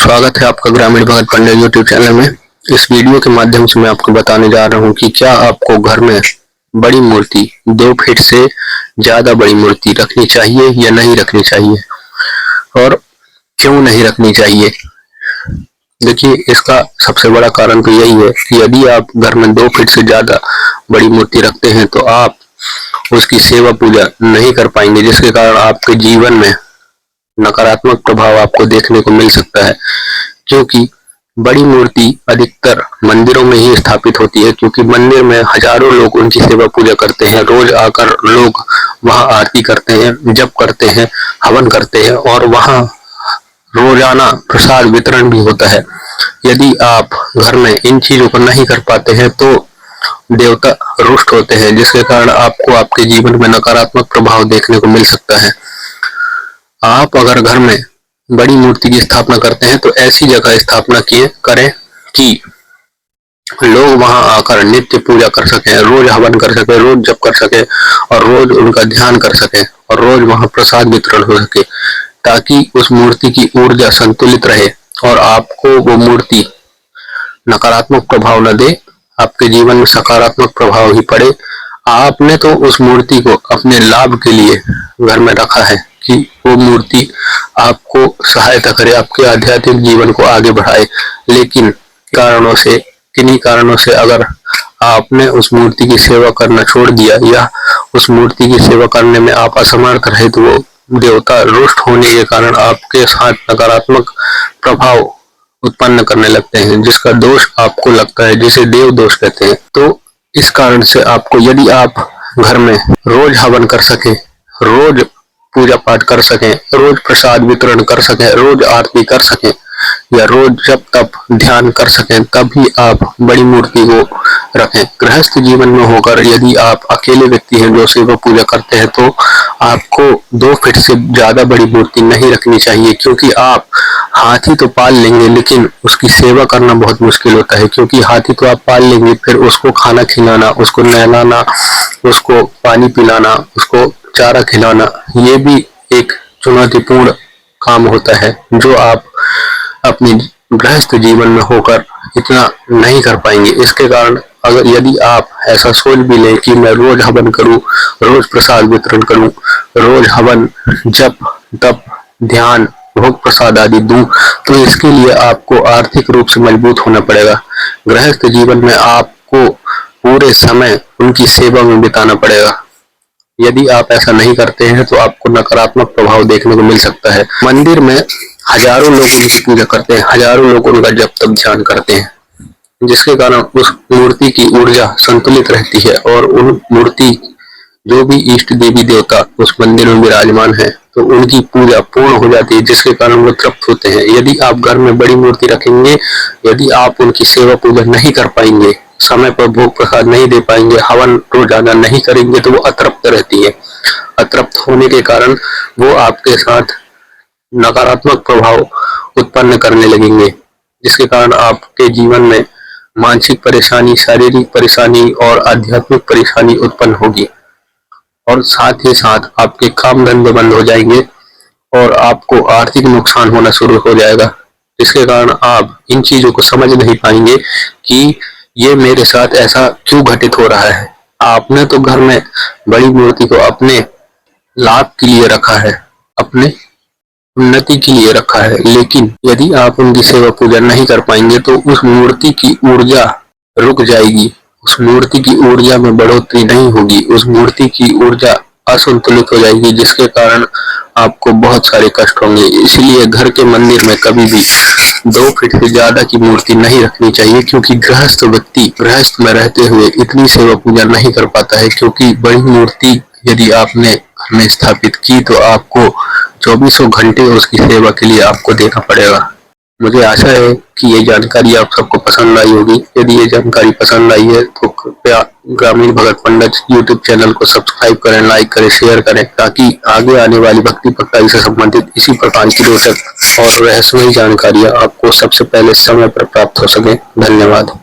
स्वागत है आपका ग्रामीण भगत पंडित यूट्यूब चैनल में। इस वीडियो के माध्यम से मैं आपको बताने जा रहा हूं कि क्या आपको घर में बड़ी मूर्ति 2 फीट से ज्यादा बड़ी मूर्ति रखनी चाहिए या नहीं रखनी चाहिए, और क्यों नहीं रखनी चाहिए। देखिए, इसका सबसे बड़ा कारण तो यही है कि यदि आप घर में 2 फीट से ज्यादा बड़ी मूर्ति रखते हैं तो आप उसकी सेवा पूजा नहीं कर पाएंगे, जिसके कारण आपके जीवन में नकारात्मक प्रभाव आपको देखने को मिल सकता है। क्योंकि बड़ी मूर्ति अधिकतर मंदिरों में ही स्थापित होती है, क्योंकि मंदिर में हजारों लोग उनकी सेवा पूजा करते हैं। रोज आकर लोग वहां आरती करते हैं, जप करते हैं, हवन करते हैं और वहां रोजाना प्रसाद वितरण भी होता है। यदि आप घर में इन चीजों को नहीं कर पाते हैं तो देवता रुष्ट होते हैं, जिसके कारण आपको आपके जीवन में नकारात्मक प्रभाव देखने को मिल सकता है। आप अगर घर में बड़ी मूर्ति की स्थापना करते हैं तो ऐसी जगह स्थापना करें कि लोग वहां आकर नित्य पूजा कर सकें, रोज हवन कर सके, रोज जप कर सके और रोज उनका ध्यान कर सके और रोज वहां प्रसाद वितरण हो सके, ताकि उस मूर्ति की ऊर्जा संतुलित रहे और आपको वो मूर्ति नकारात्मक प्रभाव न दे, आपके जीवन में सकारात्मक प्रभाव ही पड़े। आपने तो उस मूर्ति को अपने लाभ के लिए घर में रखा है कि वो मूर्ति आपको सहायता करे, आपके आध्यात्मिक जीवन को आगे बढ़ाए, लेकिन किन्हीं कारणों से अगर आपने उस मूर्ति की सेवा करना छोड़ दिया या उस मूर्ति की सेवा करने में आप असमर्थ रहे तो वो देवता रुष्ट होने के कारण आपके साथ नकारात्मक प्रभाव उत्पन्न करने लगते हैं, जिसका दोष आपको लगता है, जिसे देव दोष कहते हैं। तो इस कारण से आपको, यदि आप घर में रोज हवन कर सके, रोज पूजा पाठ कर सकें, रोज प्रसाद वितरण कर सकें, रोज आरती कर सकें या रोज जब तप ध्यान कर सकें, तभी आप बड़ी मूर्ति को रखें। गृहस्थ जीवन में होकर यदि आप अकेले व्यक्ति हैं जो सेवा पूजा करते हैं तो आपको 2 फीट से ज्यादा बड़ी मूर्ति नहीं रखनी चाहिए, क्योंकि आप हाथी तो पाल लेंगे लेकिन उसकी सेवा करना बहुत मुश्किल होता है। क्योंकि हाथी तो आप पाल लेंगे, फिर उसको खाना खिलाना, उसको नहलाना, उसको पानी पिलाना, उसको चारा खिलाना, ये भी एक चुनौतीपूर्ण काम होता है जो आप अपनी गृहस्थ जीवन में होकर इतना नहीं कर पाएंगे। इसके कारण यदि आप ऐसा सोच भी लें कि मैं रोज हवन करूं, रोज प्रसाद वितरण करूं, रोज हवन जप तप ध्यान भोग प्रसाद आदि दूं, तो इसके लिए आपको आर्थिक रूप से मजबूत होना पड़ेगा। गृहस्थ जीवन में आपको पूरे समय उनकी सेवा में बिताना पड़ेगा। यदि आप ऐसा नहीं करते हैं तो आपको नकारात्मक प्रभाव देखने को मिल सकता है। मंदिर में हजारों लोग उनकी पूजा करते हैं, हजारों लोग उनका जप तप ध्यान करते हैं, जिसके कारण उस मूर्ति की ऊर्जा संतुलित रहती है और उन मूर्ति जो भी इष्ट देवी देवता उस मंदिर में विराजमान है तो उनकी पूजा पूर्ण हो जाती है, जिसके कारण वो तृप्त होते हैं। यदि आप घर में बड़ी मूर्ति रखेंगे, यदि आप उनकी सेवा पूजा नहीं कर पाएंगे, समय पर भोग प्रसाद नहीं दे पाएंगे, हवन रोजाना नहीं करेंगे, तो वो अतृप्त रहती है। अतृप्त होने के कारण वो आपके साथ नकारात्मक प्रभाव उत्पन्न करने लगेंगे, जिसके कारण आपके जीवन में मानसिक परेशानी, शारीरिक परेशानी और आध्यात्मिक परेशानी उत्पन्न होगी और साथ ही साथ आपके काम धंधे बंद हो जाएंगे और आपको आर्थिक नुकसान होना शुरू हो जाएगा, जिसके कारण आप इन चीजों को समझ नहीं पाएंगे कि ये मेरे साथ ऐसा क्यों घटित हो रहा है। आपने तो घर में बड़ी मूर्ति को अपने लाभ के लिए रखा है, अपने उन्नति के लिए रखा है, लेकिन यदि आप उनकी सेवा पूजा नहीं कर पाएंगे तो उस मूर्ति की ऊर्जा रुक जाएगी, उस मूर्ति की ऊर्जा में बढ़ोतरी नहीं होगी, उस मूर्ति की ऊर्जा असंतुलित हो जाएगी, जिसके कारण आपको बहुत सारे कष्ट होंगे। इसलिए घर के मंदिर में कभी भी 2 फीट से ज्यादा की मूर्ति नहीं रखनी चाहिए, क्योंकि गृहस्थ व्यक्ति गृहस्थ में रहते हुए इतनी सेवा पूजा नहीं कर पाता है। क्योंकि बड़ी मूर्ति यदि आपने घर में स्थापित की तो आपको 24 घंटे उसकी सेवा के लिए आपको देना पड़ेगा। मुझे आशा है कि ये जानकारी आप सबको पसंद आई होगी। यदि ये जानकारी पसंद आई है तो कृपया ग्रामीण भगत पंडित यूट्यूब चैनल को सब्सक्राइब करें, लाइक करें, शेयर करें, ताकि आगे आने वाली भक्ति प्रक्रिया से संबंधित इसी प्रकार की रोचक और रहस्यमयी जानकारियां आपको सबसे पहले समय पर प्राप्त हो सके। धन्यवाद।